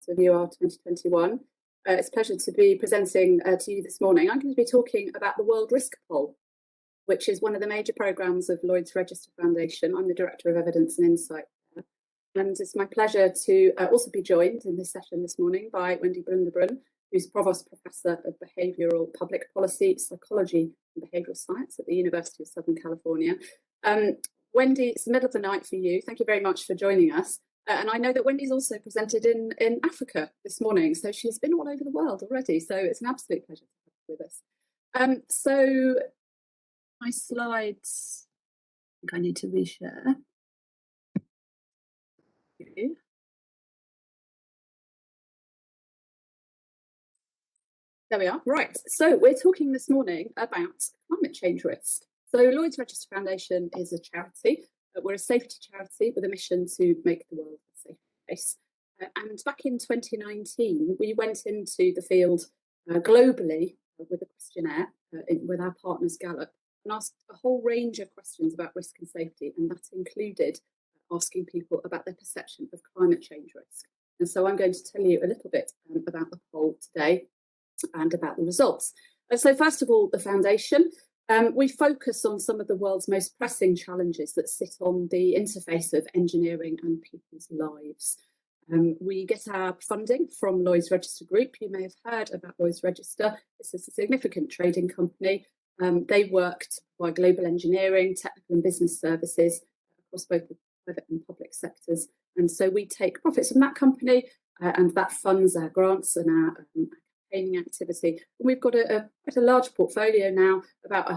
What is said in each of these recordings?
of UR 2021. It's a pleasure to be presenting to you this morning. I'm going to be talking about the World Risk Poll, which is one of the major programmes of Lloyd's Register Foundation. I'm the Director of Evidence and Insight there. And it's my pleasure to also be joined in this session this morning by Wendy Brun, who's Provost Professor of Behavioural Public Policy, Psychology and Behavioural Science at the University of Southern California. Wendy, it's the middle of the night for you. Thank you very much for joining us. And I know that Wendy's also presented in Africa this morning, so she's been all over the world already. So it's an absolute pleasure to have her with us. So my slides, I think I need to reshare. There we are. Right. So we're talking this morning about climate change risk. So Lloyd's Register Foundation is a charity. We're a safety charity with a mission to make the world a safer place. And back in 2019, we went into the field globally with a questionnaire with our partners Gallup and asked a whole range of questions about risk and safety. And that included asking people about their perception of climate change risk. And so I'm going to tell you a little bit about the poll today and about the results. So first of all, the foundation. We focus on some of the world's most pressing challenges that sit on the interface of engineering and people's lives. We get our funding from Lloyd's Register Group. You may have heard about Lloyd's Register. This is a significant trading company. They work to provide global engineering, technical and business services across both the private and public sectors. And so we take profits from that company and that funds our grants and our campaigning activity. And we've got quite a large portfolio now, about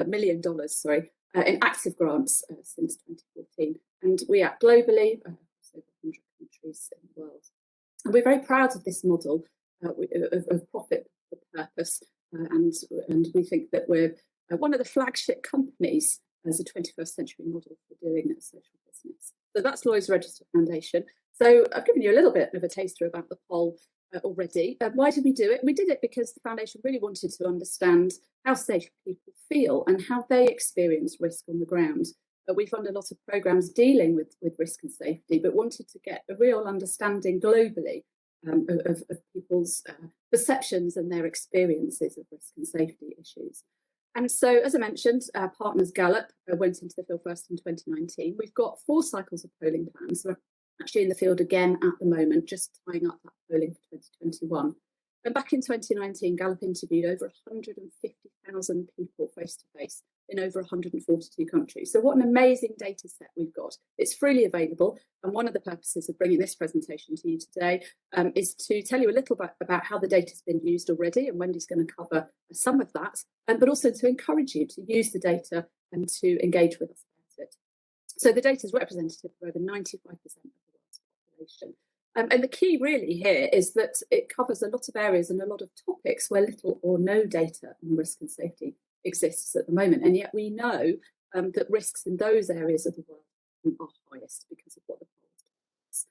million dollars, in active grants since 2014. And we act globally across over 100 countries in the world. And we're very proud of this model of profit for purpose. And we think that we're one of the flagship companies as a 21st century model for doing social business. So that's Lloyd's Register Foundation. So I've given you a little bit of a taster about the poll already. Why did we do it? We did it because the foundation really wanted to understand how safe people feel and how they experience risk on the ground. We fund a lot of programmes dealing with risk and safety, but wanted to get a real understanding globally of people's perceptions and their experiences of risk and safety issues. And so, as I mentioned, our partners Gallup went into the field first in 2019. We've got 4 cycles of polling plans. We're actually in the field again at the moment, just tying up that polling for 2021. And back in 2019, Gallup interviewed over 150,000 people face-to-face in over 142 countries. So what an amazing data set we've got. It's freely available. And one of the purposes of bringing this presentation to you today is to tell you a little bit about how the data has been used already. And Wendy's going to cover some of that, but also to encourage you to use the data and to engage with us about it. So the data is representative of over 95% of the world's population. And the key really here is that it covers a lot of areas and a lot of topics where little or no data on risk and safety exists at the moment. And yet we know that risks in those areas of the world are highest because of what the poll does.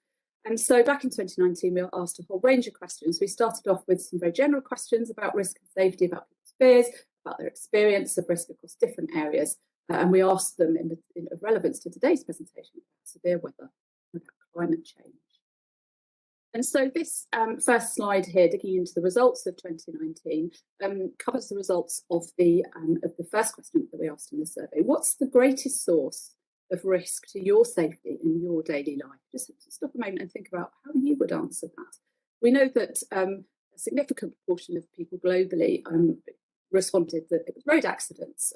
And so back in 2019, we were asked a whole range of questions. We started off with some very general questions about risk and safety, about people's fears, about their experience of risk across different areas. And we asked them in relevance to today's presentation about severe weather and about climate change. And so this first slide here, digging into the results of 2019, covers the results of the first question that we asked in the survey. What's the greatest source of risk to your safety in your daily life? Just stop a moment and think about how you would answer that. We know that a significant proportion of people globally responded that it was road accidents,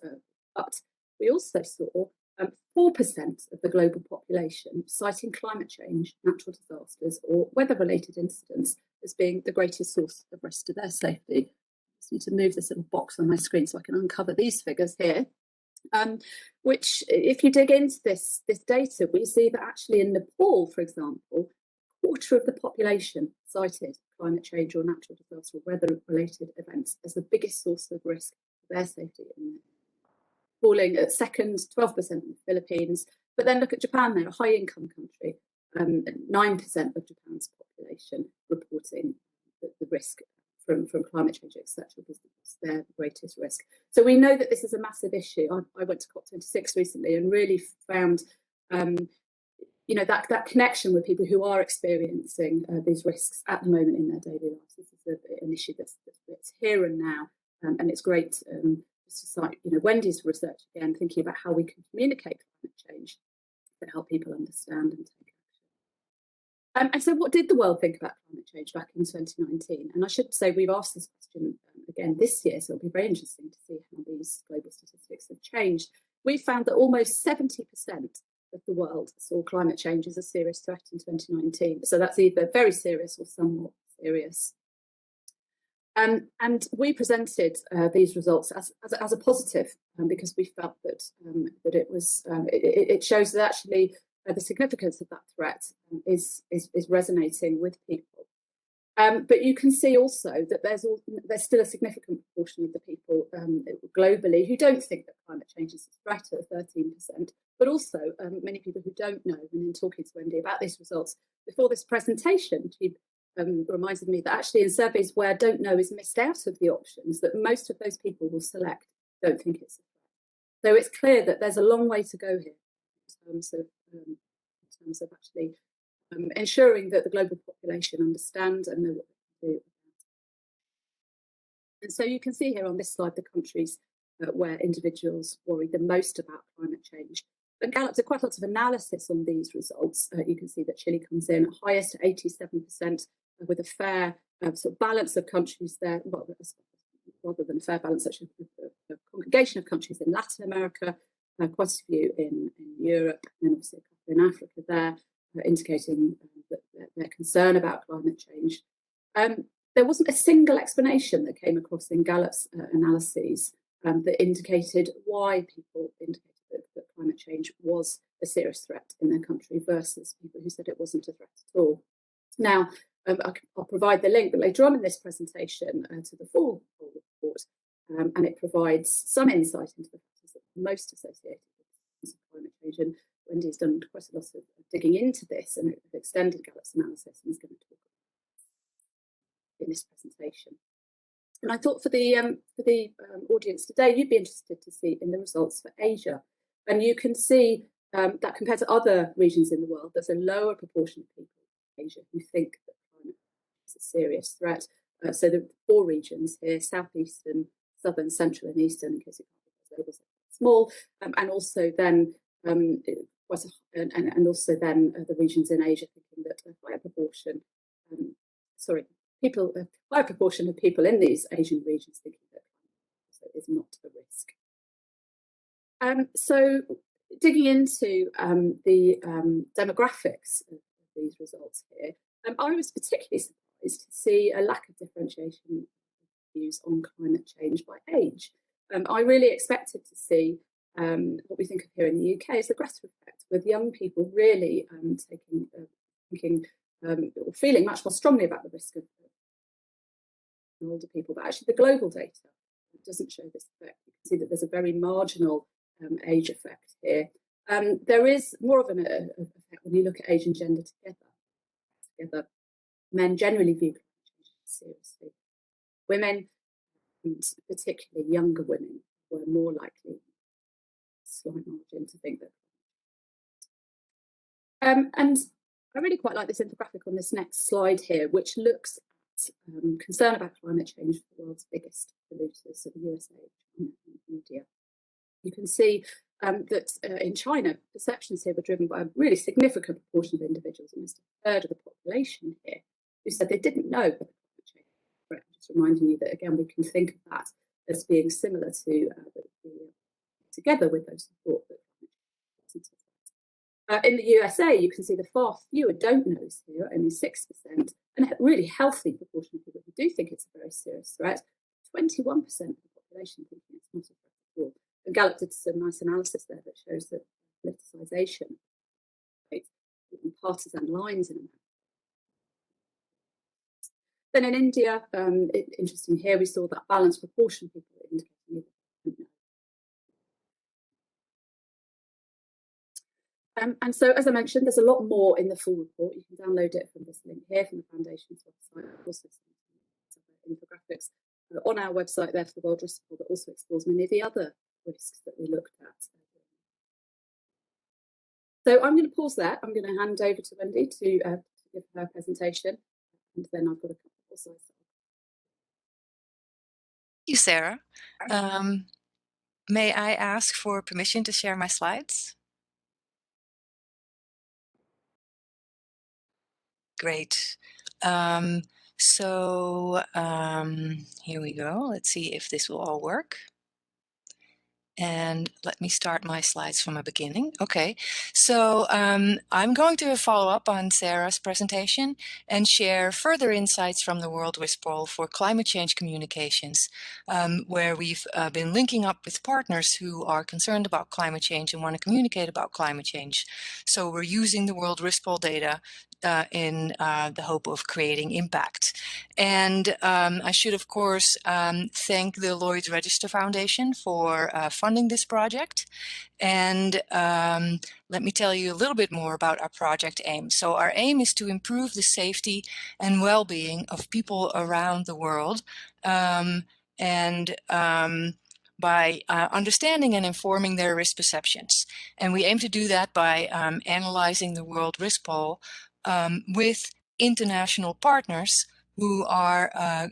but we also saw 4% of the global population citing climate change, natural disasters, or weather-related incidents as being the greatest source of risk to their safety. I just need to move this little box on my screen so I can uncover these figures here. Which, if you dig into this data, we see that actually in Nepal, for example, a quarter of the population cited climate change or natural disaster or weather-related events as the biggest source of risk for their safety in there. Falling at second, 12% in the Philippines. But then look at Japan, they're a high income country, 9% of Japan's population reporting the risk from climate change, etc., was their greatest risk. So we know that this is a massive issue. I went to COP26 recently and really found that connection with people who are experiencing these risks at the moment in their daily lives. This is an issue that's here and now, and it's great to cite Wendy's research again, thinking about how we can communicate climate change to help people understand and take action. And so what did the world think about climate change back in 2019? And I should say we've asked this question again this year, so it'll be very interesting to see how these global statistics have changed. We found that almost 70% of the world saw climate change as a serious threat in 2019. So that's either very serious or somewhat serious. And we presented these results as a positive because we felt that it shows that actually the significance of that threat is resonating with people. But you can see also that there's still a significant proportion of the people globally who don't think that climate change is a threat at 13%, but also many people who don't know. And in talking to Wendy about these results before this presentation, she reminded me that actually in surveys where don't know is missed out of the options, that most of those people will select don't think it's a threat. So it's clear that there's a long way to go here in terms of actually ensuring that the global population understand and know what they can do. And so you can see here on this slide the countries where individuals worry the most about climate change. And Gallup did quite a lot of analysis on these results. You can see that Chile comes in highest at 87%, with a fair sort of balance of countries there, well, rather than a fair balance, actually a congregation of countries in Latin America, quite a few in Europe, and then obviously a couple in Africa there, indicating that their concern about climate change. There wasn't a single explanation that came across in Gallup's analyses that indicated why people indicated that climate change was a serious threat in their country versus people who said it wasn't a threat at all. Now, I'll provide the link later on in this presentation to the full report, and it provides some insight into the factors that are most associated with climate change. And Wendy's done quite a lot of digging into this and extended Gallup's analysis, and is going to talk about it in this presentation. And I thought for the audience today, you'd be interested to see in the results for Asia. And you can see that compared to other regions in the world, there's a lower proportion of people in Asia who think that climate is a serious threat. So the 4 regions here: southeastern, southern, central, and eastern, in case you can't think of those small, and also then the regions in Asia thinking that a higher proportion, higher proportion of people in these Asian regions thinking that climate is not a risk. So digging into the demographics of these results here, I was particularly surprised to see a lack of differentiation views on climate change by age. I really expected to see what we think of here in the UK is the Greta effect, with young people really feeling much more strongly about the risk of older people. But actually the global data doesn't show this effect. You can see that there's a very marginal age effect here. There is more of an effect when you look at age and gender together. Men generally view climate change seriously. Women, and particularly younger women, were more likely, slight margin, to think that. And I really quite like this infographic on this next slide here, which looks at concern about climate change for the world's biggest polluters, so the USA, China, and India. You can see that in China, perceptions here were driven by a really significant proportion of individuals, almost a third of the population here, who said they didn't know about climate change threat. Just reminding you that, again, we can think of that as being similar to together with those who thought that climate change wasn't a threat. In the USA, you can see the far fewer don't knows here, only 6%, and a really healthy proportion of people who do think it's a very serious threat. 21% of the population thinking it's not a threat at all. And Gallup did some nice analysis there that shows that politicisation, partisan lines in America. Then in India, interesting here, we saw that balanced proportion of people indicating and so, as I mentioned, there's a lot more in the full report. You can download it from this link here, from the Foundation's website. Also some infographics on our website there for the World Risk Report that also explores many of the other risks that we looked at. So I'm going to pause there. I'm going to hand over to Wendy to give her presentation, and then I've got a couple of slides. Thank you, Sarah. May I ask for permission to share my slides? Great. Here we go. Let's see if this will all work. And let me start my slides from the beginning. Okay, so I'm going to follow up on Sarah's presentation and share further insights from the World Risk Poll for climate change communications, where we've been linking up with partners who are concerned about climate change and want to communicate about climate change. So we're using the World Risk Poll data in the hope of creating impact. And I should, of course, thank the Lloyd's Register Foundation for funding this project. And let me tell you a little bit more about our project aim. So our aim is to improve the safety and well-being of people around the world, by understanding and informing their risk perceptions. And we aim to do that by analyzing the World Risk Poll with international partners who are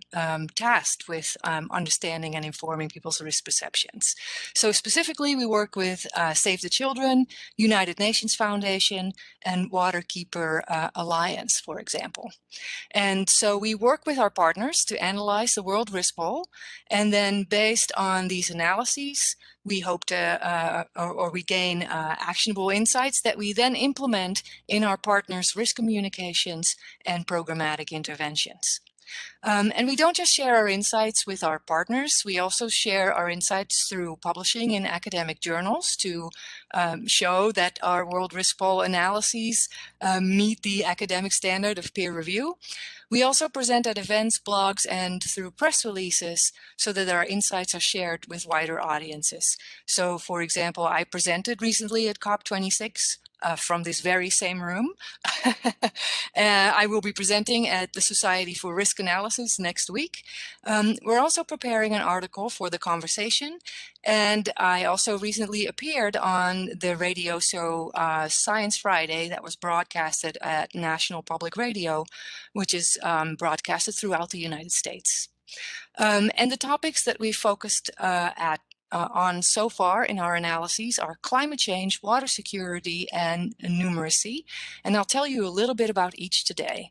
tasked with understanding and informing people's risk perceptions. So specifically, we work with Save the Children, United Nations Foundation, and Waterkeeper Alliance, for example. And so we work with our partners to analyze the World Risk Poll, and then based on these analyses, we hope to, or we gain actionable insights that we then implement in our partners' risk communications and programmatic interventions. And we don't just share our insights with our partners, we also share our insights through publishing in academic journals to show that our World Risk Poll analyses meet the academic standard of peer review. We also present at events, blogs, and through press releases so that our insights are shared with wider audiences. So, for example, I presented recently at COP26 from this very same room. I will be presenting at the Society for Risk Analysis next week. We're also preparing an article for The Conversation, and I also recently appeared on the radio show Science Friday that was broadcasted at National Public Radio, which is broadcasted throughout the United States. And the topics that we focused on so far in our analyses are climate change, water security, and numeracy. And I'll tell you a little bit about each today.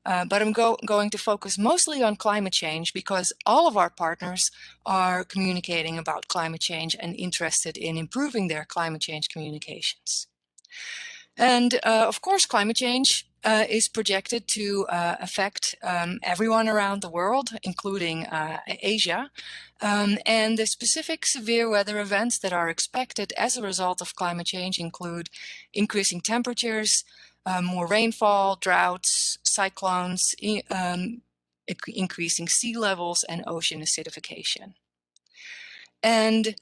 But I'm going to focus mostly on climate change because all of our partners are communicating about climate change and interested in improving their climate change communications. And of course, climate change is projected to affect everyone around the world, including Asia. And the specific severe weather events that are expected as a result of climate change include increasing temperatures, more rainfall, droughts, cyclones, increasing sea levels, and ocean acidification. And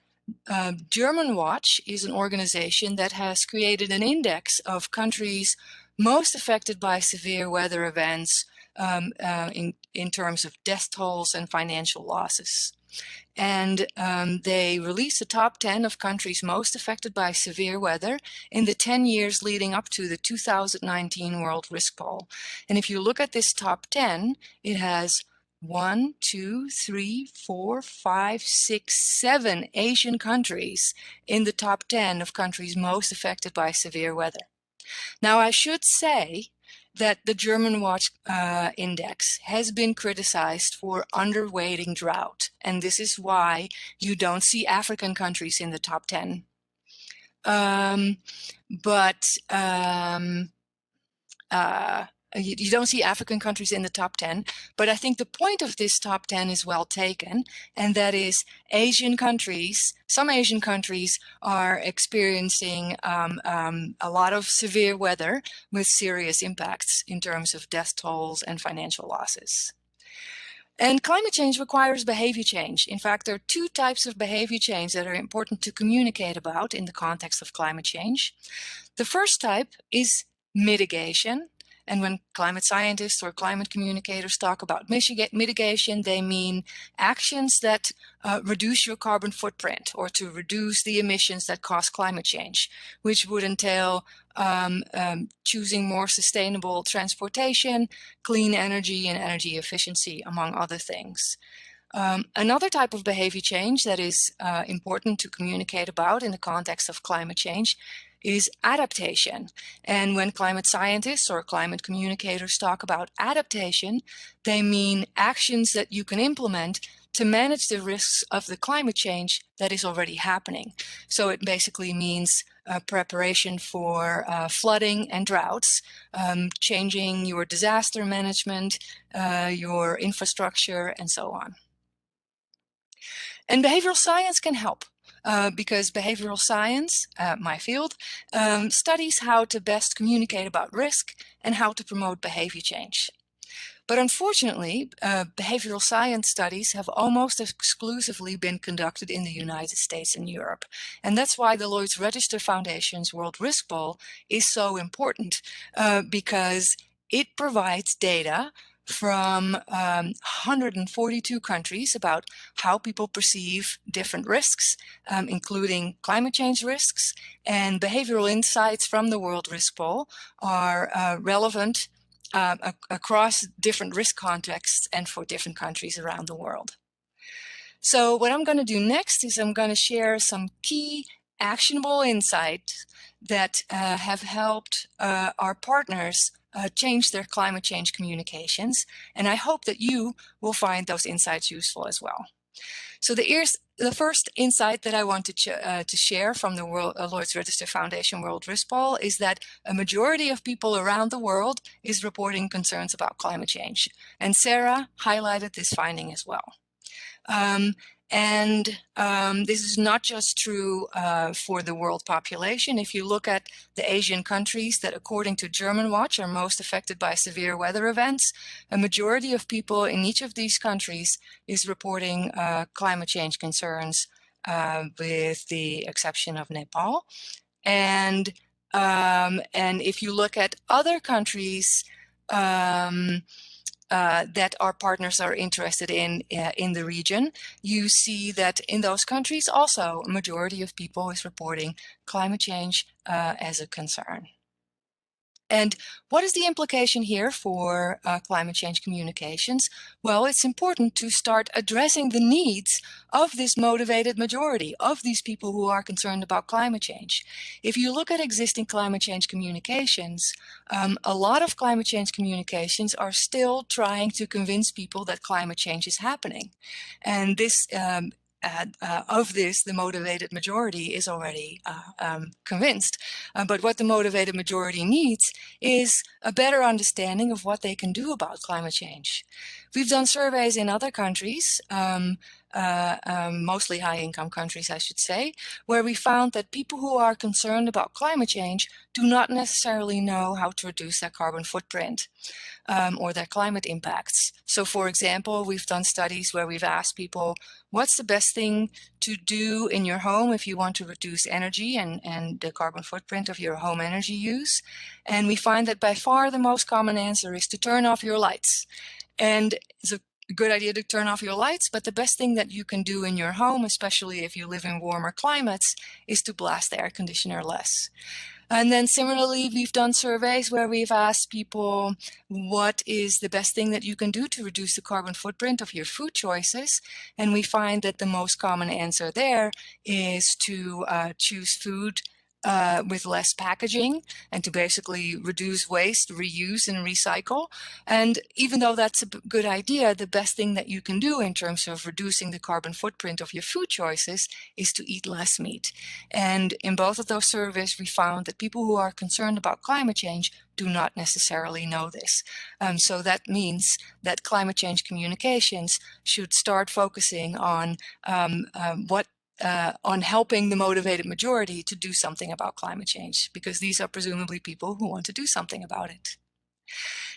German Watch is an organization that has created an index of countries most affected by severe weather events in terms of death tolls and financial losses. And they released the top 10 of countries most affected by severe weather in the 10 years leading up to the 2019 World Risk Poll. And if you look at this top 10, it has 1, 2, 3, 4, 5, 6, 7 Asian countries in the top 10 of countries most affected by severe weather. Now, I should say that the German Watch Index has been criticized for underweighting drought, and this is why you don't see African countries in the top 10. You don't see African countries in the top 10, but I think the point of this top 10 is well taken, and that is Asian countries, some Asian countries are experiencing a lot of severe weather with serious impacts in terms of death tolls and financial losses. And climate change requires behavior change. In fact, there are two types of behavior change that are important to communicate about in the context of climate change. The first type is mitigation. And when climate scientists or climate communicators talk about mitigation, they mean actions that reduce your carbon footprint or to reduce the emissions that cause climate change, which would entail choosing more sustainable transportation, clean energy, and energy efficiency, among other things. Another type of behavior change that is important to communicate about in the context of climate change is adaptation. And when climate scientists or climate communicators talk about adaptation, they mean actions that you can implement to manage the risks of the climate change that is already happening. So it basically means preparation for flooding and droughts, changing your disaster management, your infrastructure, and so on. And behavioral science can help because behavioral science, my field, studies how to best communicate about risk and how to promote behavior change. But unfortunately, behavioral science studies have almost exclusively been conducted in the United States and Europe. And that's why the Lloyd's Register Foundation's World Risk Poll is so important because it provides data from 142 countries about how people perceive different risks, including climate change risks, and behavioral insights from the World Risk Poll are relevant across different risk contexts and for different countries around the world. So what I'm going to do next is I'm going to share some key actionable insights that have helped our partners change their climate change communications, and I hope that you will find those insights useful as well. So the first insight that I want to share from the Lloyd's Register Foundation World Risk Poll is that a majority of people around the world is reporting concerns about climate change. And Sarah highlighted this finding as well. This is not just true for the world population. If you look at the Asian countries that, according to German Watch, are most affected by severe weather events, a majority of people in each of these countries is reporting climate change concerns, with the exception of Nepal. And if you look at other countries that our partners are interested in the region, you see that in those countries also a majority of people is reporting climate change as a concern. And what is the implication here for climate change communications? Well, it's important to start addressing the needs of this motivated majority, of these people who are concerned about climate change. If you look at existing climate change communications, a lot of climate change communications are still trying to convince people that climate change is happening. And this of this, the motivated majority is already convinced. But what the motivated majority needs is a better understanding of what they can do about climate change. We've done surveys in other countries, mostly high-income countries, I should say, where we found that people who are concerned about climate change do not necessarily know how to reduce their carbon footprint or their climate impacts. So, for example, we've done studies where we've asked people, what's the best thing to do in your home if you want to reduce energy and the carbon footprint of your home energy use? And we find that by far the most common answer is to turn off your lights. And it's a good idea to turn off your lights, but the best thing that you can do in your home, especially if you live in warmer climates, is to blast the air conditioner less. And then similarly, we've done surveys where we've asked people what is the best thing that you can do to reduce the carbon footprint of your food choices. And we find that the most common answer there is to choose food with less packaging and to basically reduce waste, reuse, and recycle. And even though that's a good idea, the best thing that you can do in terms of reducing the carbon footprint of your food choices is to eat less meat. And in both of those surveys, we found that people who are concerned about climate change do not necessarily know this. So that means that climate change communications should start focusing on on helping the motivated majority to do something about climate change, because these are presumably people who want to do something about it.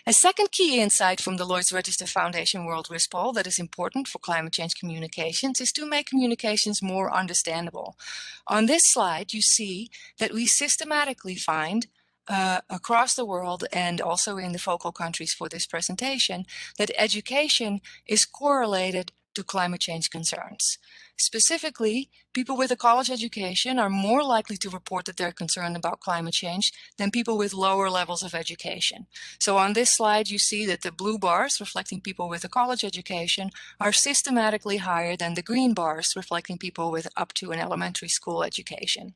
A second key insight from the Lloyd's Register Foundation World Risk Poll that is important for climate change communications is to make communications more understandable. On this slide, you see that we systematically find across the world and also in the focal countries for this presentation that education is correlated to climate change concerns. Specifically, people with a college education are more likely to report that they're concerned about climate change than people with lower levels of education. So on this slide, you see that the blue bars, reflecting people with a college education, are systematically higher than the green bars, reflecting people with up to an elementary school education.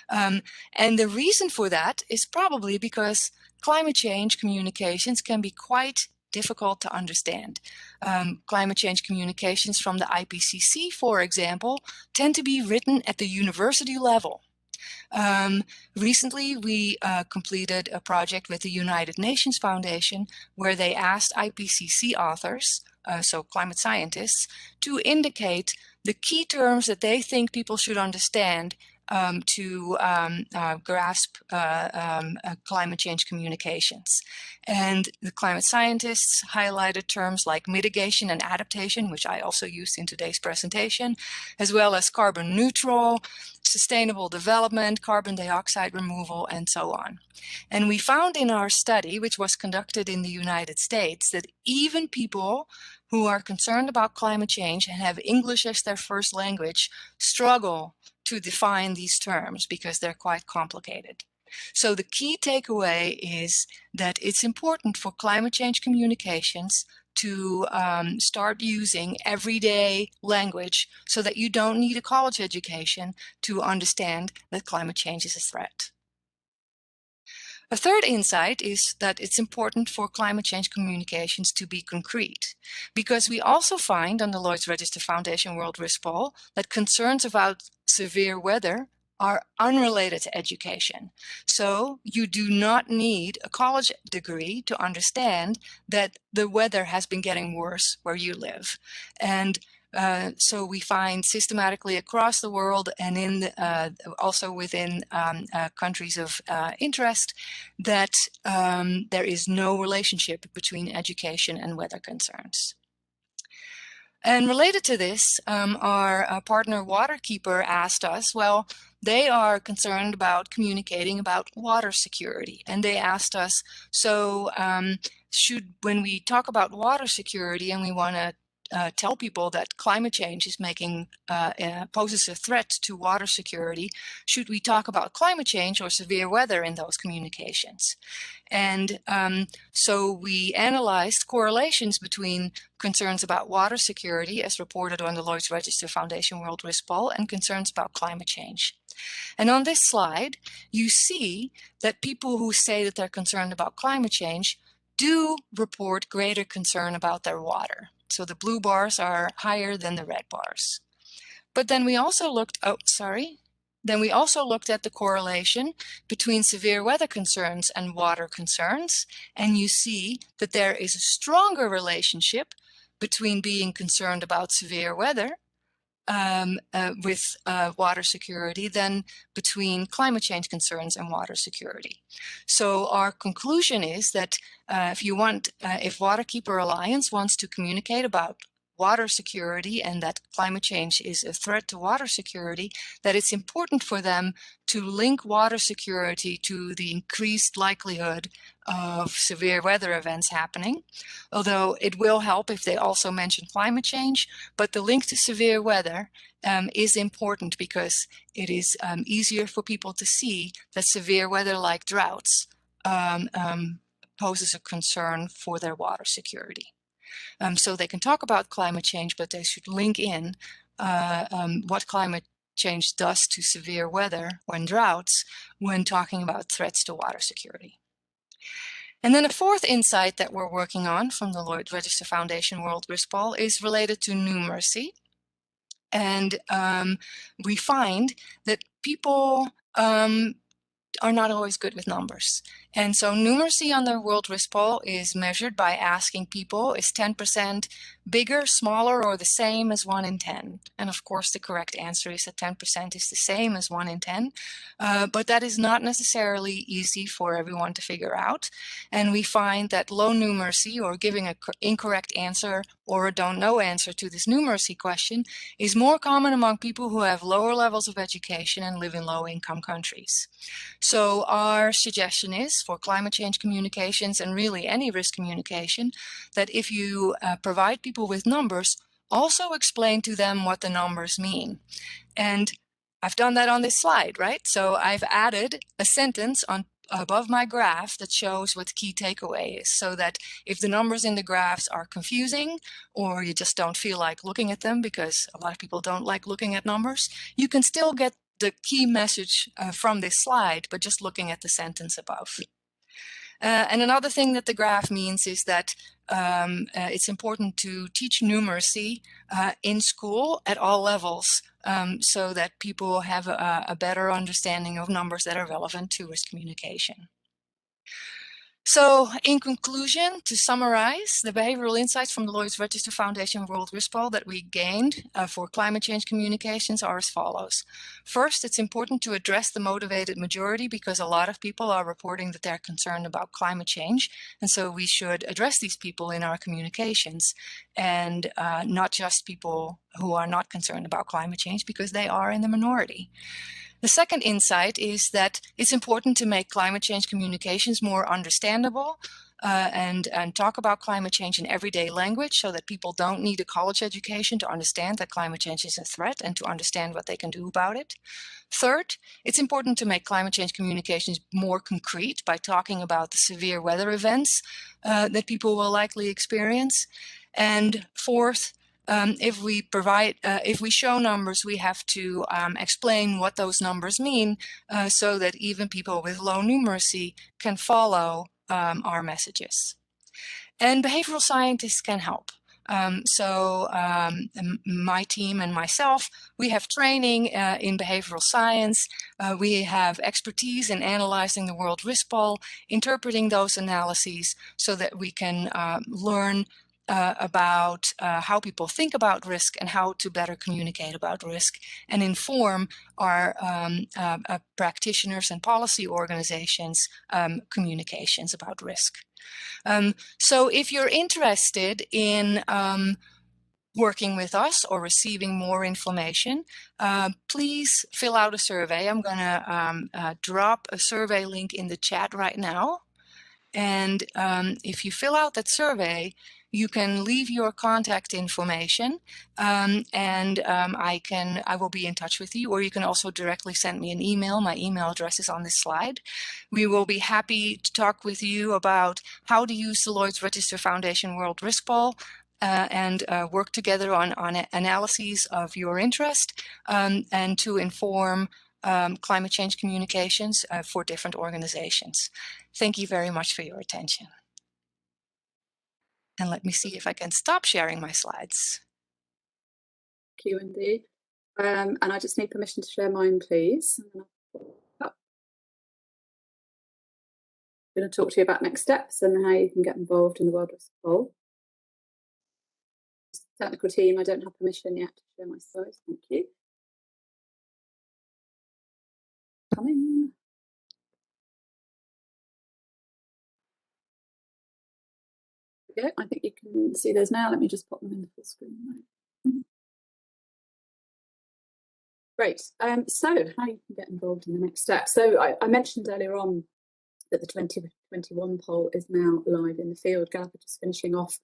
And the reason for that is probably because climate change communications can be quite difficult to understand. Climate change communications from the IPCC, for example, tend to be written at the university level. Recently, we completed a project with the United Nations Foundation where they asked IPCC authors, so climate scientists, to indicate the key terms that they think people should understand to grasp climate change communications. And the climate scientists highlighted terms like mitigation and adaptation, which I also used in today's presentation, as well as carbon neutral, sustainable development, carbon dioxide removal, and so on. And we found in our study, which was conducted in the United States, that even people who are concerned about climate change and have English as their first language struggle to define these terms because they're quite complicated. So the key takeaway is that it's important for climate change communications to start using everyday language so that you don't need a college education to understand that climate change is a threat. A third insight is that it's important for climate change communications to be concrete, because we also find on the Lloyd's Register Foundation World Risk Poll that concerns about severe weather are unrelated to education. So you do not need a college degree to understand that the weather has been getting worse where you live. And so we find systematically across the world and in also within countries of interest that there is no relationship between education and weather concerns. And related to this, our partner Waterkeeper asked us, well, they are concerned about communicating about water security. And they asked us, so when we talk about water security and we want to tell people that climate change is poses a threat to water security, should we talk about climate change or severe weather in those communications? And so we analyzed correlations between concerns about water security, as reported on the Lloyd's Register Foundation World Risk Poll, and concerns about climate change. And on this slide, you see that people who say that they're concerned about climate change do report greater concern about their water. So the blue bars are higher than the red bars. But then we also looked, Then we also looked at the correlation between severe weather concerns and water concerns. And you see that there is a stronger relationship between being concerned about severe weather with water security than between climate change concerns and water security. So our conclusion is that if Waterkeeper Alliance wants to communicate about water security and that climate change is a threat to water security, that it's important for them to link water security to the increased likelihood of severe weather events happening. Although it will help if they also mention climate change, but the link to severe weather is important because it is easier for people to see that severe weather like droughts poses a concern for their water security. So they can talk about climate change, but they should link in what climate change does to severe weather and droughts when talking about threats to water security. And then a fourth insight that we're working on from the Lloyd's Register Foundation World Risk Poll is related to numeracy. And we find that people are not always good with numbers. And so numeracy on the World Risk Poll is measured by asking people, is 10% bigger, smaller, or the same as 1 in 10? And of course, the correct answer is that 10% is the same as 1 in 10. But that is not necessarily easy for everyone to figure out. And we find that low numeracy, or giving an incorrect answer or a don't know answer to this numeracy question, is more common among people who have lower levels of education and live in low-income countries. So our suggestion is for climate change communications and really any risk communication that if you provide people with numbers, also explain to them what the numbers mean. And I've done that on this slide, right? So I've added a sentence on above my graph that shows what the key takeaway is, so that if the numbers in the graphs are confusing or you just don't feel like looking at them, because a lot of people don't like looking at numbers, you can still get the key message from this slide, but just looking at the sentence above. And another thing that the graph means is that it's important to teach numeracy in school at all levels, so that people have a better understanding of numbers that are relevant to risk communication. So in conclusion, to summarize, the behavioral insights from the Lloyd's Register Foundation World Risk Poll that we gained for climate change communications are as follows. First, it's important to address the motivated majority, because a lot of people are reporting that they're concerned about climate change. And so we should address these people in our communications, and not just people who are not concerned about climate change, because they are in the minority. The second insight is that it's important to make climate change communications more understandable and talk about climate change in everyday language, so that people don't need a college education to understand that climate change is a threat and to understand what they can do about it. Third, it's important to make climate change communications more concrete by talking about the severe weather events that people will likely experience. And fourth, if we show numbers, we have to explain what those numbers mean, so that even people with low numeracy can follow our messages. And behavioral scientists can help. My team and myself, we have training in behavioral science. We have expertise in analyzing the World Risk Poll, interpreting those analyses, so that we can learn about how people think about risk and how to better communicate about risk, and inform our practitioners and policy organizations communications about risk. So if you're interested in working with us or receiving more information, please fill out a survey. I'm going to drop a survey link in the chat right now. And if you fill out that survey, you can leave your contact information, and I will be in touch with you, or you can also directly send me an email. My email address is on this slide. We will be happy to talk with you about how to use the Lloyd's Register Foundation World Risk Poll, and work together on analyses of your interest, and to inform climate change communications for different organizations. Thank you very much for your attention. And let me see if I can stop sharing my slides. Thank you, indeed. And I just need permission to share mine, please. I'm going to talk to you about next steps and how you can get involved in the World Risk Poll. Technical team, I don't have permission yet to share my slides. Thank you. Coming. Okay, I think you can see those now. Let me just pop them in the full screen. Great. So how you can get involved in the next step. So I mentioned earlier on that the 2021 poll is now live in the field. Gallup are just finishing off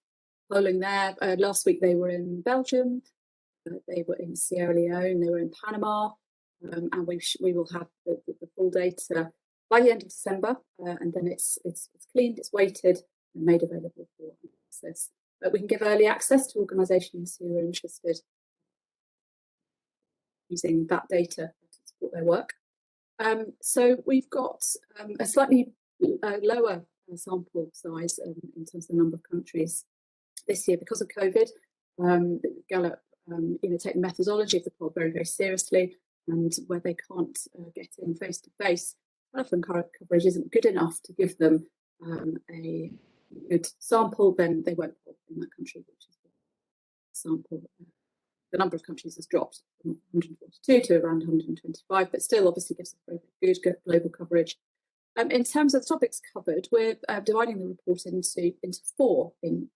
polling there. Last week they were in Belgium, they were in Sierra Leone, they were in Panama, and we will have the full data by the end of December, and then it's cleaned, it's weighted, and made available for access. But we can give early access to organisations who are interested using that data to support their work. So we've got a slightly lower sample size in terms of the number of countries this year because of COVID. Gallup take the methodology of the poll very, very seriously, and where they can't get in face to face, telephone coverage isn't good enough to give them a good sample, then they won't poll in that country, which is the sample. The number of countries has dropped from 142 to around 125, but still obviously gives us very good global coverage. In terms of the topics covered, we're dividing the report into 4 in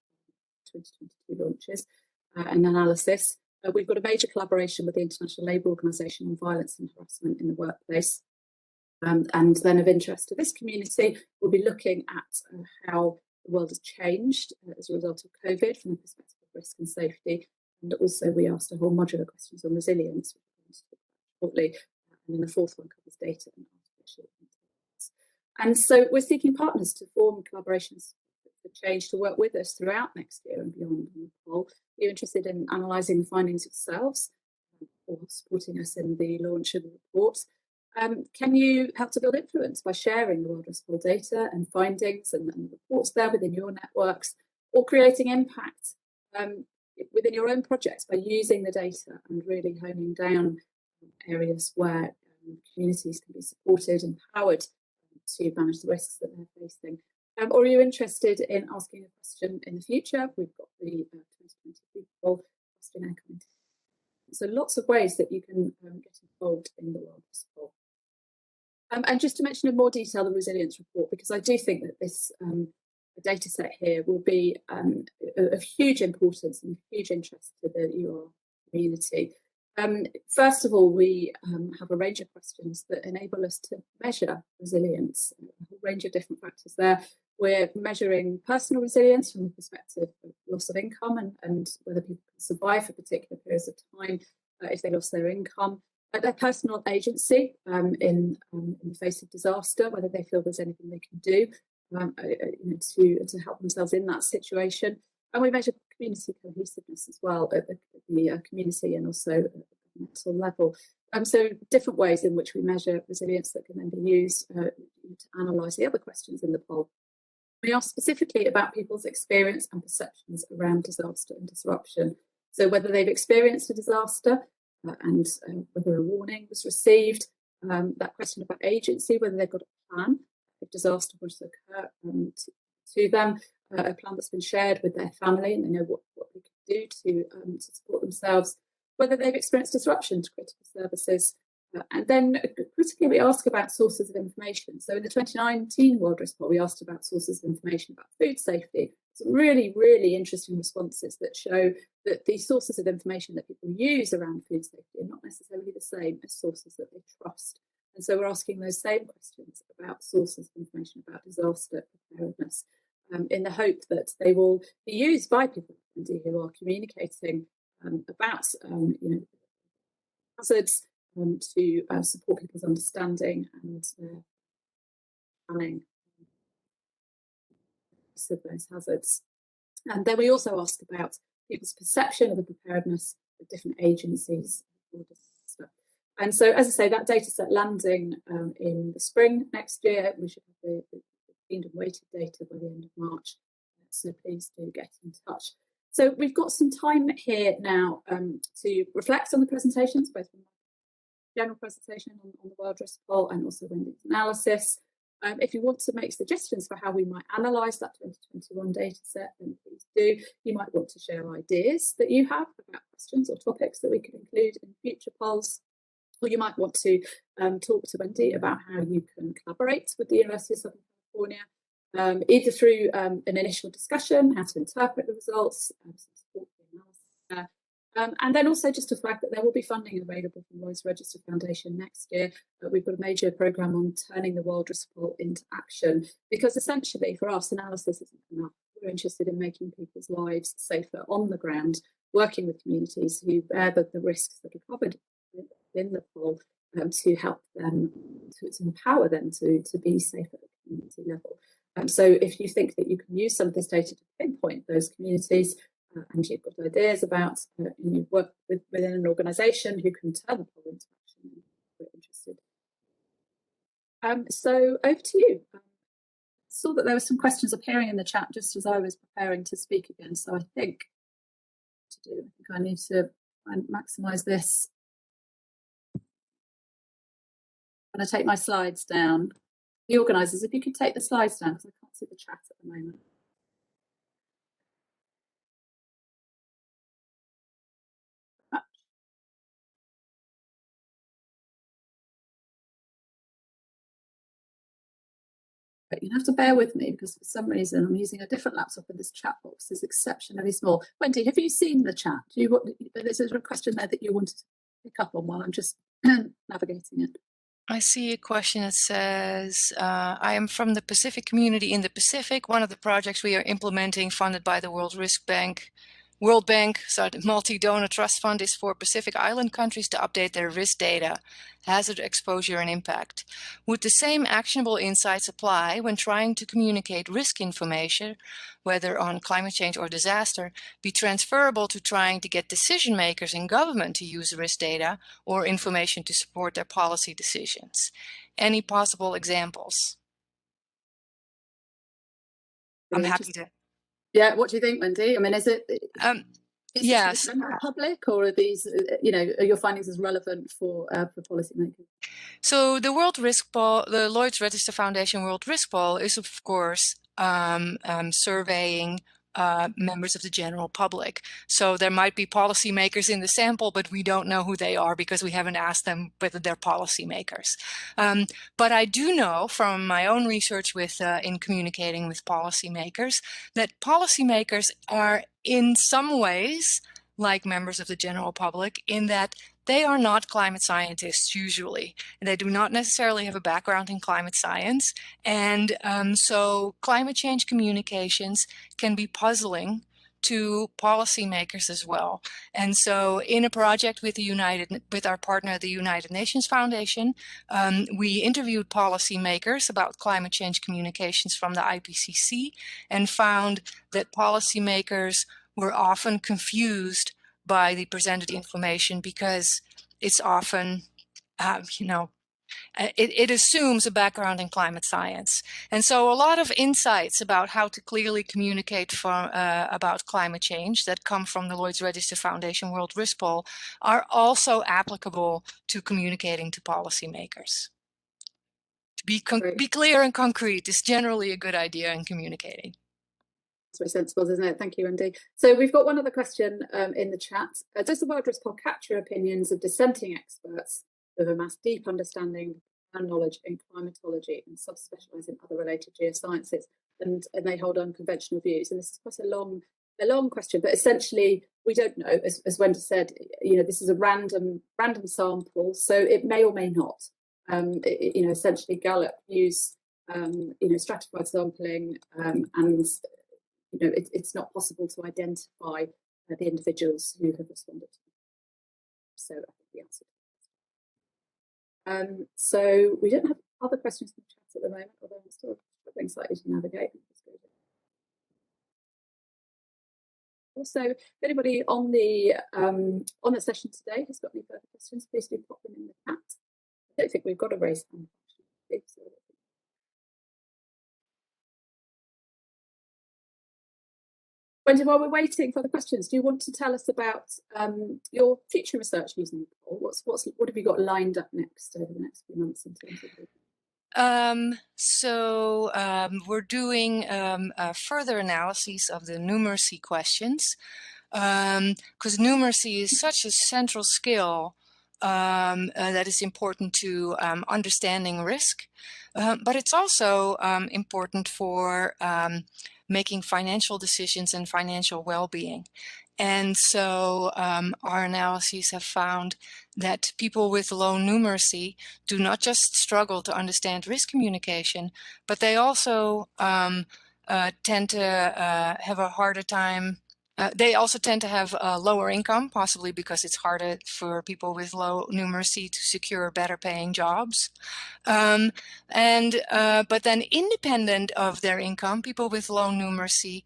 2022 launches and analysis. We've got a major collaboration with the International Labour Organization on violence and harassment in the workplace. And then of interest to this community, we'll be looking at how the world has changed as a result of COVID from the perspective of risk and safety, And also we asked a whole modular questions on resilience, which we're going to talk about shortly. And then the fourth one covers data and artificial intelligence. And so we're seeking partners to form collaborations for change to work with us throughout next year and beyond on the poll. Are you interested in analysing the findings yourselves or supporting us in the launch of the report? Can you help to build influence by sharing the World Risk Poll data and findings and the reports there within your networks, or creating impact within your own projects by using the data and really honing down areas where communities can be supported, empowered to manage the risks that they're facing? Or are you interested in asking a question in the future? We've got the 2020 poll questionnaire coming. So lots of ways that you can get involved in the World Risk Poll. And just to mention in more detail the resilience report, because I do think that this data set here will be of huge importance and huge interest to the UR community. First of all, we have a range of questions that enable us to measure resilience, a whole range of different factors there. We're measuring personal resilience from the perspective of loss of income and whether people can survive for particular periods of time if they lost their income. Their personal agency in the face of disaster, whether they feel there's anything they can do to help themselves in that situation. And we measure community cohesiveness as well at the community and also at the mental level. So different ways in which we measure resilience that can then be used to analyse the other questions in the poll. We ask specifically about people's experience and perceptions around disaster and disruption. So whether they've experienced a disaster and whether a warning was received, that question about agency, whether they've got a plan if disaster was to occur to them, a plan that's been shared with their family and they know what they can do to support themselves, whether they've experienced disruption to critical services. And then critically, we ask about sources of information. So in the 2019 World Risk Poll, we asked about sources of information about food safety. Some really, really interesting responses that show that the sources of information that people use around food safety are not necessarily the same as sources that they trust. And so we're asking those same questions about sources of information about disaster preparedness in the hope that they will be used by people who are communicating about hazards to support people's understanding and planning of those hazards. And then we also ask about people's perception of the preparedness of different agencies for disaster. And so, as I say, that data set landing in the spring next year, we should have the cleaned and weighted data by the end of March. So please do get in touch. So we've got some time here now to reflect on the presentations, both from the general presentation on the World Risk Poll and also Wendy's analysis. If you want to make suggestions for how we might analyse that 2021 data set, then please do. You might want to share ideas that you have about questions or topics that we could include in future polls. Or you might want to talk to Wendy about how you can collaborate with the University of Southern California, either through an initial discussion, how to interpret the results, some support for the analysis there. And then also just to flag that there will be funding available from Lloyd's Register Foundation next year. We've got a major programme on turning the World Risk Poll into action, because essentially for us, analysis isn't enough. We're interested in making people's lives safer on the ground, working with communities who bear the risks that are covered in the poll to help them, to empower them to be safe at the community level. So if you think that you can use some of this data to pinpoint those communities and you've got ideas about you work within an organisation who can turn the poll into action, we're interested. So over to you. I saw that there were some questions appearing in the chat just as I was preparing to speak again. So I think I need to maximise this. I'm going to take my slides down. The organisers, if you could take the slides down, because I can't see the chat at the moment. But you have to bear with me because for some reason I'm using a different laptop and this chat box is exceptionally small. Wendy, have you seen the chat? There's a question there that you wanted to pick up on while I'm just navigating it. I see a question that says, I am from the Pacific community in the Pacific. One of the projects we are implementing funded by the World Risk Bank World Bank, so the multi-donor trust fund, is for Pacific Island countries to update their risk data, hazard exposure and impact. Would the same actionable insights apply when trying to communicate risk information, whether on climate change or disaster, be transferable to trying to get decision makers in government to use risk data or information to support their policy decisions? Any possible examples? I'm happy to. Yeah, what do you think, Wendy? I mean, is Yes. this public, or are these, are your findings as relevant for policymakers? So the World Risk Poll, the Lloyd's Register Foundation World Risk Poll, is of course surveying members of the general public. So there might be policymakers in the sample, but we don't know who they are because we haven't asked them whether they're policymakers. But I do know from my own research with in communicating with policymakers that policymakers are in some ways like members of the general public in that they are not climate scientists usually, and they do not necessarily have a background in climate science. And so climate change communications can be puzzling to policymakers as well. And so in a project with our partner, the United Nations Foundation, we interviewed policymakers about climate change communications from the IPCC and found that policymakers were often confused by the presented information because it's often, it assumes a background in climate science. And so a lot of insights about how to clearly communicate about climate change that come from the Lloyd's Register Foundation World Risk Poll are also applicable to communicating to policymakers. To be clear and concrete is generally a good idea in communicating. It's very sensible, isn't it? Thank you, Wendy. So we've got one other question in the chat. Does the World Risk Poll capture opinions of dissenting experts who have amassed deep understanding and knowledge in climatology and subspecialise in other related geosciences, and they hold unconventional views? And this is quite a long question, but essentially we don't know. As Wendy said, this is a random sample, so it may or may not. Essentially Gallup use stratified sampling and it's not possible to identify the individuals who have responded. So I think the answer to that. So we don't have other questions in the chat at the moment, although I'm still struggling slightly to navigate. Also, if anybody on the session today has got any further questions, please do pop them in the chat. I don't think we've got a raised hand. So Wendy, while we're waiting for the questions, do you want to tell us about your future research using the poll? What have you got lined up next over the next few months in terms of we're doing further analyses of the numeracy questions because numeracy is such a central skill that is important to understanding risk, but it's also important for making financial decisions and financial well-being. And so our analyses have found that people with low numeracy do not just struggle to understand risk communication, but they also tend to have a harder time. They also tend to have lower income, possibly because it's harder for people with low numeracy to secure better paying jobs. But then independent of their income, people with low numeracy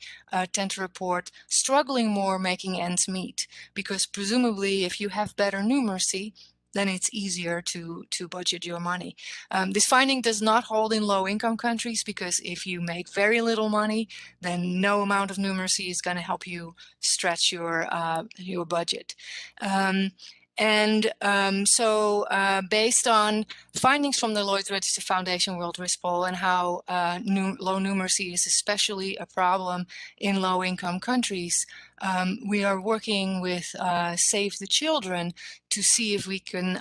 tend to report struggling more making ends meet, because presumably if you have better numeracy, then it's easier to budget your money. This finding does not hold in low-income countries, because if you make very little money, then no amount of numeracy is going to help you stretch your budget. Based on findings from the Lloyd's Register Foundation World Risk Poll and how low numeracy is especially a problem in low-income countries, we are working with Save the Children to see if we can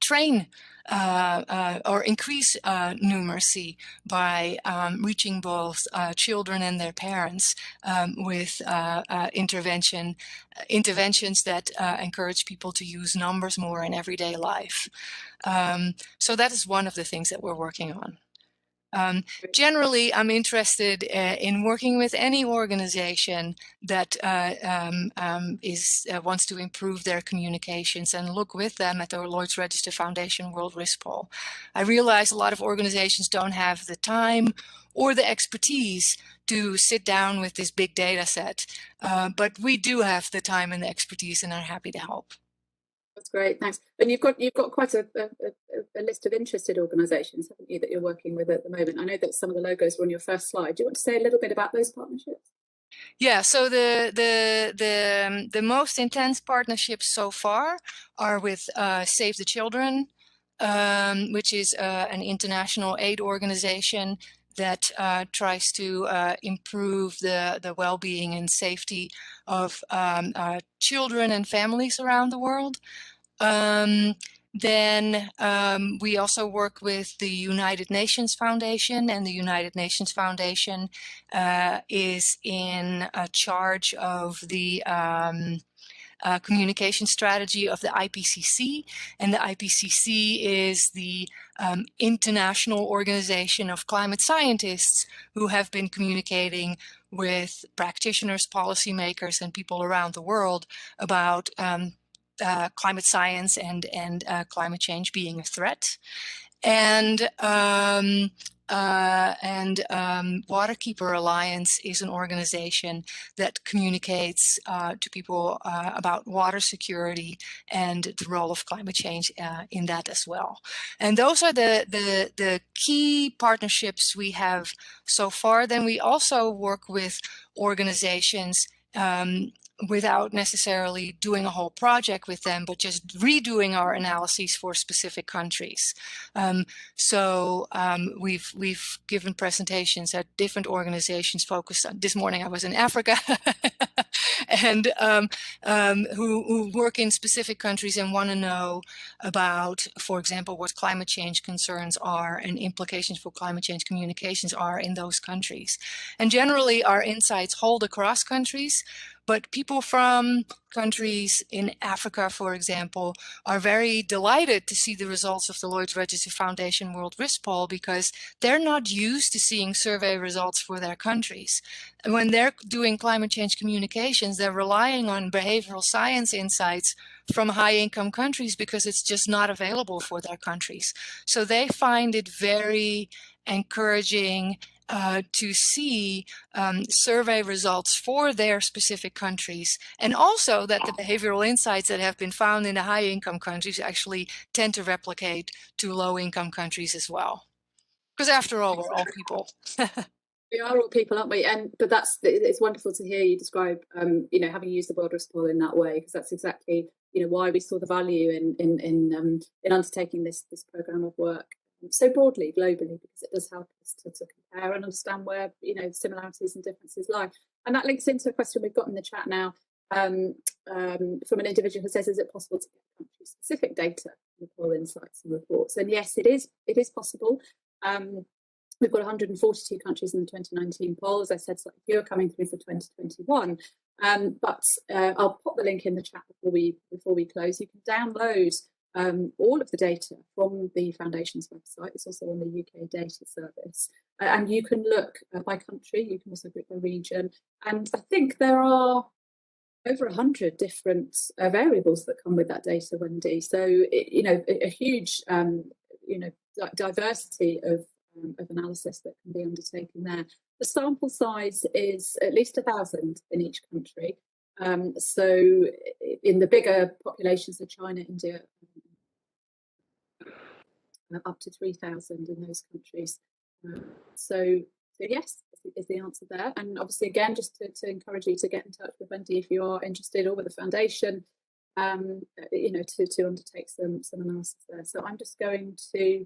train or increase numeracy by reaching both children and their parents with interventions that encourage people to use numbers more in everyday life. So that is one of the things that we're working on. Generally, I'm interested in working with any organization that wants to improve their communications and look with them at the Lloyd's Register Foundation World Risk Poll. I realize a lot of organizations don't have the time or the expertise to sit down with this big data set, but we do have the time and the expertise and are happy to help. That's great, thanks. And you've got quite a list of interested organisations, haven't you, that you're working with at the moment? I know that some of the logos were on your first slide. Do you want to say a little bit about those partnerships? Yeah, so the most intense partnerships so far are with Save the Children, which is an international aid organization that tries to improve the well-being and safety of children and families around the world. Then we also work with the United Nations Foundation, and the United Nations Foundation is in charge of the communication strategy of the IPCC, and the IPCC is the international organization of climate scientists who have been communicating with practitioners, policymakers, and people around the world about climate science and climate change being a threat. And Waterkeeper Alliance is an organization that communicates to people about water security and the role of climate change in that as well. And those are the key partnerships we have so far. Then we also work with organizations without necessarily doing a whole project with them, but just redoing our analyses for specific countries. We've given presentations at different organizations focused on. This morning I was in Africa, and who work in specific countries and want to know about, for example, what climate change concerns are and implications for climate change communications are in those countries. And generally, our insights hold across countries. But people from countries in Africa, for example, are very delighted to see the results of the Lloyd's Register Foundation World Risk Poll because they're not used to seeing survey results for their countries. And when they're doing climate change communications, they're relying on behavioral science insights from high-income countries because it's just not available for their countries. So they find it very encouraging to see survey results for their specific countries, and also that the behavioral insights that have been found in the high-income countries actually tend to replicate to low-income countries as well. Because after all, we're all people. We are all people, aren't we? But it's wonderful to hear you describe, having used the World Risk Poll in that way, because that's exactly, why we saw the value in undertaking this program of work so broadly, globally, because it does help us to compare and understand where similarities and differences lie. And that links into a question we've got in the chat now from an individual who says, is it possible to get country-specific data from the poll insights and reports? And yes, it is possible. We've got 142 countries in the 2019 poll. As I said, slightly fewer coming through for 2021. But I'll pop the link in the chat before we close. You can download all of the data from the Foundation's website. It's also on the UK Data Service. And you can look by country. You can also look by region. And I think there are over 100 different variables that come with that data, Wendy. So, a huge, diversity of analysis that can be undertaken there. The sample size is at least 1,000 in each country. So in the bigger populations of China, India, up to 3,000 in those countries. So yes, is the answer there. And obviously, again, just to encourage you to get in touch with Wendy if you are interested, or with the Foundation, to undertake some analysis there. So I'm just going to.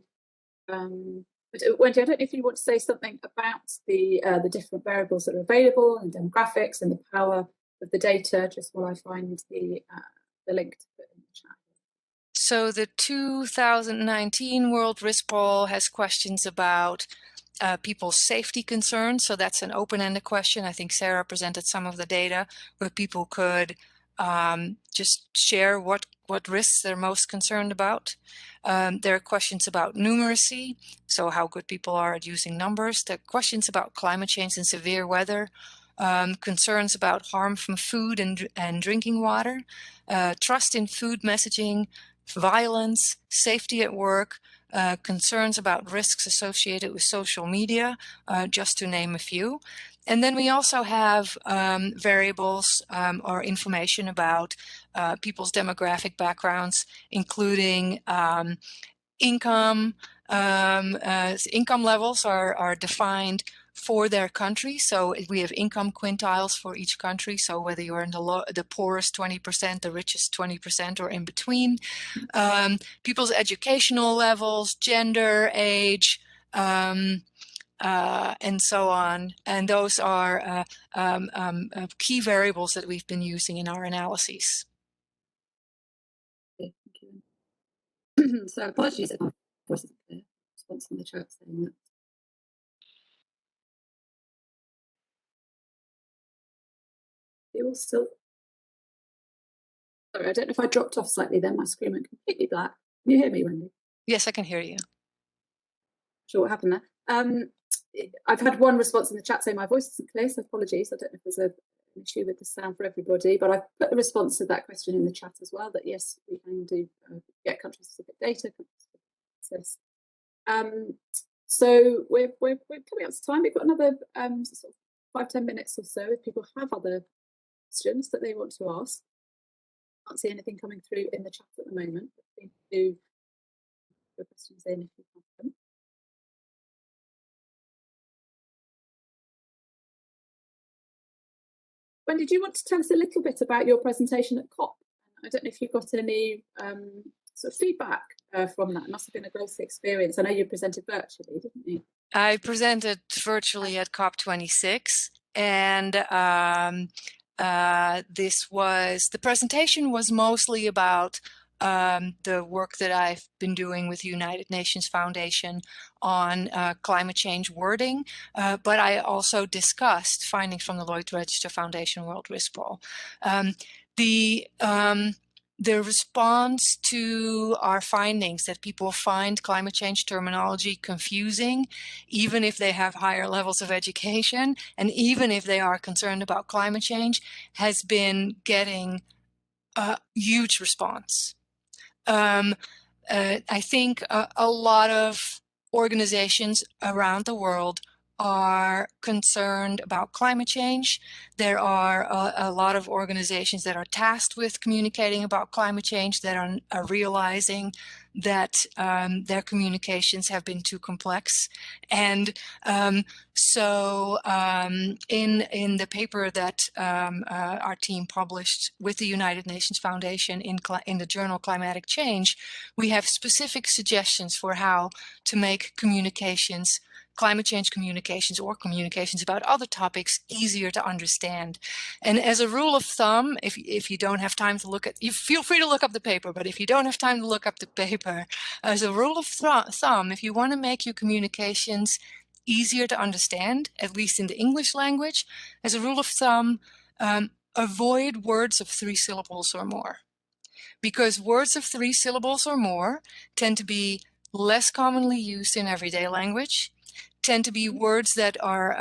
But Wendy, I don't know if you want to say something about the different variables that are available and demographics and the power of the data, just while I find the link to put in the chat. So the 2019 World Risk Poll has questions about people's safety concerns. So that's an open-ended question. I think Sarah presented some of the data where people could just share what risks they're most concerned about. There are questions about numeracy, so how good people are at using numbers. There are questions about climate change and severe weather, concerns about harm from food and drinking water, trust in food messaging, violence, safety at work, concerns about risks associated with social media, just to name a few. And then we also have variables or information about people's demographic backgrounds, including income. Income levels are defined for their country. So we have income quintiles for each country. So whether you're in the poorest 20%, the richest 20%, or in between. People's educational levels, gender, age, and so on. And those are key variables that we've been using in our analyses. Okay, thank you. So apologies if my voice isn't clear. Response in the chat saying that. You all still. Sorry, I don't know if I dropped off slightly then. My screen went completely black. Can you hear me, Wendy? Yes, I can hear you. Sure, what happened there? I've had one response in the chat saying my voice isn't clear, so apologies. I don't know if there's an issue with the sound for everybody, but I've put a response to that question in the chat as well, that yes, we can do get country-specific data, country-specific access. So we're coming up to time. We've got another sort of 5-10 minutes or so if people have other questions that they want to ask. I can't see anything coming through in the chat at the moment, but please do put your questions in if you have them. Wendy, do you want to tell us a little bit about your presentation at COP? I don't know if you've got any sort of feedback from that. It must have been a great experience. I know you presented virtually, didn't you? I presented virtually at COP26, and the presentation was mostly about the work that I've been doing with the United Nations Foundation on climate change wording, but I also discussed findings from the Lloyd's Register Foundation World Risk Poll. The response to our findings that people find climate change terminology confusing, even if they have higher levels of education, and even if they are concerned about climate change, has been getting a huge response. I think a lot of organizations around the world are concerned about climate change. There are a lot of organizations that are tasked with communicating about climate change that are realizing that their communications have been too complex. And so in the paper that our team published with the United Nations Foundation in the journal Climatic Change, we have specific suggestions for how to make communications, climate change communications, or communications about other topics easier to understand. And as a rule of thumb, if you don't have time to look at, you feel free to look up the paper, but if you don't have time to look up the paper, as a rule of thumb, if you want to make your communications easier to understand, at least in the English language, as a rule of thumb, avoid words of 3 syllables or more. Because words of 3 syllables or more tend to be less commonly used in everyday language, tend to be words that are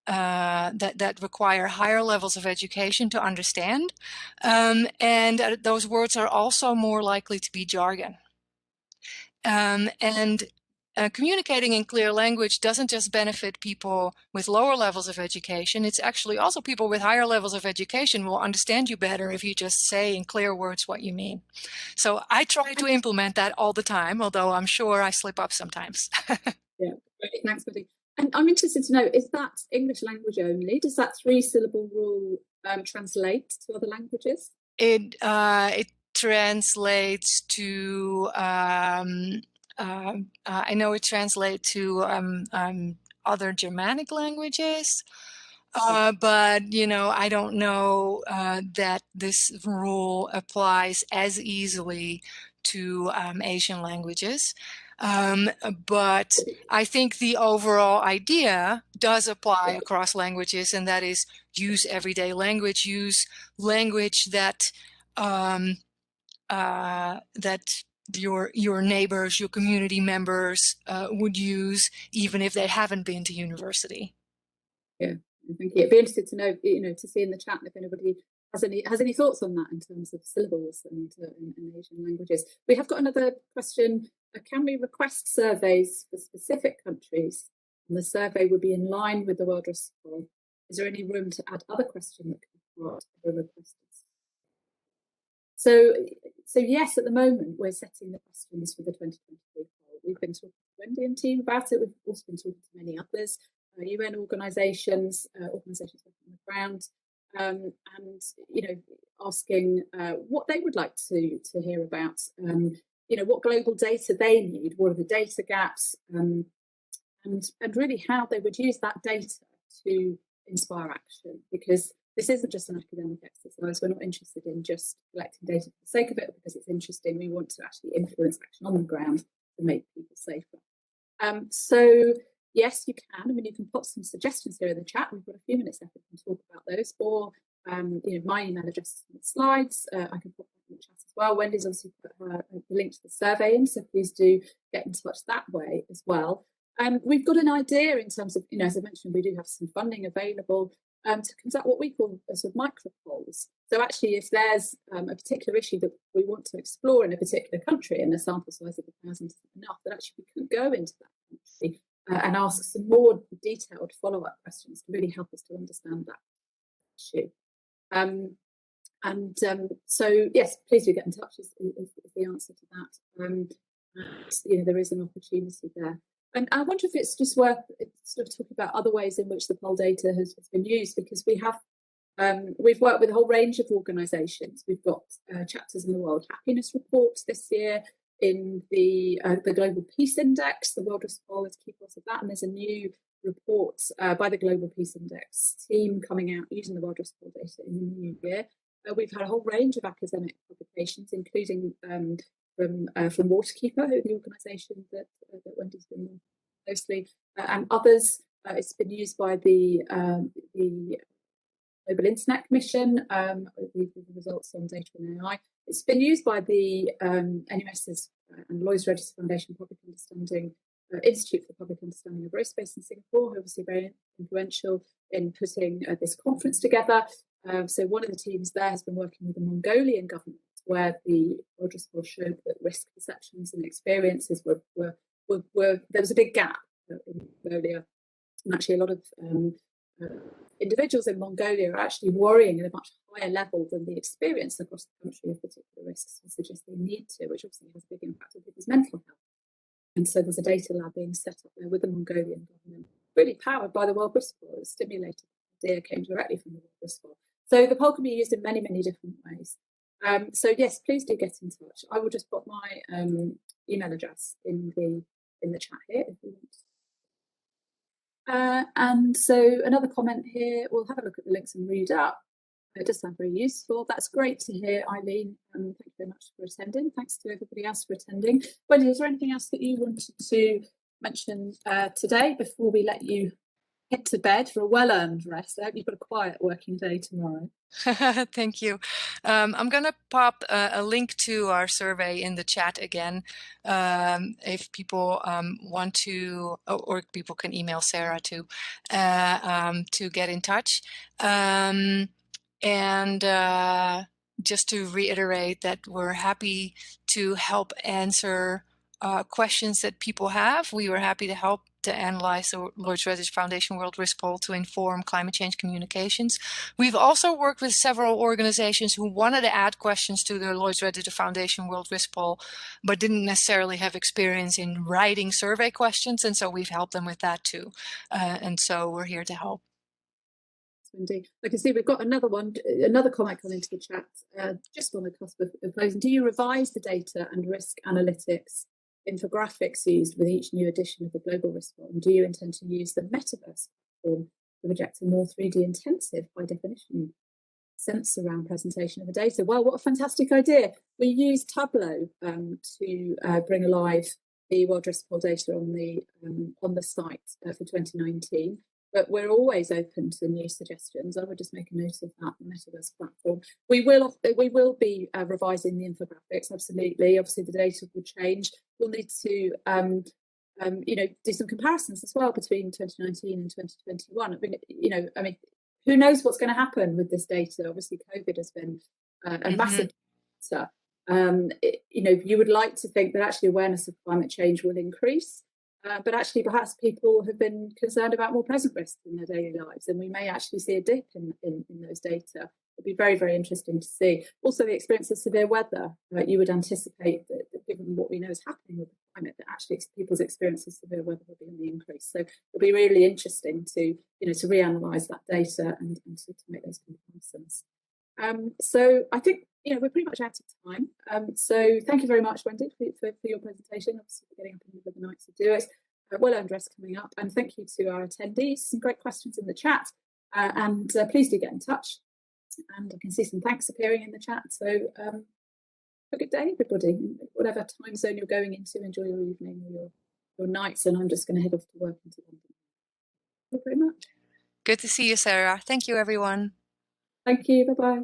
that require higher levels of education to understand, and those words are also more likely to be jargon. Communicating in clear language doesn't just benefit people with lower levels of education, it's actually also people with higher levels of education will understand you better if you just say in clear words what you mean. So I try to implement that all the time, although I'm sure I slip up sometimes. Yeah, great. Thanks, Wendy. And I'm interested to know, is that English language only? Does that 3-syllable rule translate to other languages? It translates to I know it translates to other Germanic languages, but you know, I don't know that this rule applies as easily to Asian languages. But I think the overall idea does apply Yeah. across languages, and that is use everyday language, use language that that your neighbors, your community members would use, even if they haven't been to university. Yeah, thank you. It'd be interested to know, to see in the chat if anybody has any thoughts on that in terms of syllables and in Asian languages. We have got another question. Can we request surveys for specific countries, and the survey would be in line with the World Risk Poll? Is there any room to add other questions that could be part of the request? So yes, at the moment we're setting the questions for the 2023 poll. We've been talking to Wendy and team about it. We've also been talking to many others, UN organisations, organisations working on the ground, and asking what they would like to hear about. What global data they need, what are the data gaps, and really how they would use that data to inspire action, because this isn't just an academic exercise. We're not interested in just collecting data for the sake of it because it's interesting. We want to actually influence action on the ground to make people safer. So yes, you can. I mean, you can put some suggestions here in the chat. We've got a few minutes left. We can talk about those. Or my email address is in the slides. I can put that in the chat as well. Wendy's obviously put the link to the survey in, so please do get in touch that way as well. We've got an idea in terms of, as I mentioned, we do have some funding available to conduct what we call sort of micro polls. So actually, if there's a particular issue that we want to explore in a particular country and the sample size of 1,000 isn't enough, that actually we could go into that country and ask some more detailed follow-up questions to really help us to understand that issue. So yes, please do get in touch is the answer to that. There is an opportunity there. And I wonder if it's just worth sort of talking about other ways in which the poll data has been used, because we've worked with a whole range of organisations. We've got chapters in the World Happiness Report this year, in the Global Peace Index. The World Risk Poll is key part of that, and there's a new report by the Global Peace Index team coming out using the World Risk Poll data in the new year. We've had a whole range of academic publications, including from Waterkeeper, the organisation that Wendy's been working closely, and others. It's been used by the Global Internet Commission, with the results on data and AI. It's been used by the NUS's and Lloyd's Register Foundation Public Understanding Institute for Public Understanding of Race-Based in Singapore, who obviously very influential in putting this conference together. So one of the teams there has been working with the Mongolian government, where the World Risk Poll showed that risk perceptions and experiences were there was a big gap in Mongolia, and actually a lot of individuals in Mongolia are actually worrying at a much higher level than the experience across the country of particular risks would suggest they need to, which obviously has a big impact on people's mental health. And so there's a data lab being set up there with the Mongolian government, really powered by the World Risk Poll. It was stimulated. The idea came directly from the World Risk Poll. So the poll can be used in many, many different ways. So yes, please do get in touch. I will just put my email address in the chat here if you want. And so another comment here, we'll have a look at the links and read up. It does sound very useful. That's great to hear, Eileen. Thank you very much for attending. Thanks to everybody else for attending. Wendy, is there anything else that you wanted to mention today before we let you head to bed for a well-earned rest? I hope you've got a quiet working day tomorrow. Thank you. I'm going to pop a link to our survey in the chat again. If people want to, or people can email Sarah to get in touch. And just to reiterate that we're happy to help answer questions that people have. We were happy to help to analyze the Lloyd's Register Foundation World Risk Poll to inform climate change communications. We've also worked with several organizations who wanted to add questions to the Lloyd's Register Foundation World Risk Poll, but didn't necessarily have experience in writing survey questions, and so we've helped them with that too. And so we're here to help. Indeed. I can see we've got another comment coming into the chat, just on the cusp of closing. Do you revise the data and risk analytics infographics used with each new edition of the Global Risk Poll? And do you intend to use the metaverse platform to project a more 3D intensive, by definition, sense around presentation of the data? Well, what a fantastic idea. We use Tableau to bring alive the World Risk Poll data on the site for 2019. But we're always open to new suggestions. I would just make a note of that, the Metaverse platform. We will be revising the infographics, absolutely. Obviously, the data will change. We'll need to do some comparisons as well between 2019 and 2021. I mean, who knows what's going to happen with this data? Obviously, COVID has been a massive factor. You would like to think that actually awareness of climate change will increase. But actually, perhaps people have been concerned about more present risks in their daily lives, and we may actually see a dip in those data. It'd be very, very interesting to see. Also, the experience of severe weather. You would anticipate that, given what we know is happening with the climate, that actually people's experience of severe weather will be on the increase. So it'll be really interesting to reanalyse that data and to make those comparisons. So I think we're pretty much out of time. So thank you very much, Wendy, for your presentation. Obviously, for getting up in the middle of the night to do it. Well-earned rest coming up, and thank you to our attendees. Some great questions in the chat, and please do get in touch. And I can see some thanks appearing in the chat. So have a good day, everybody. Whatever time zone you're going into, enjoy your evening or your nights. And I'm just going to head off to work into London. Thank you very much. Good to see you, Sarah. Thank you, everyone. Thank you. Bye-bye.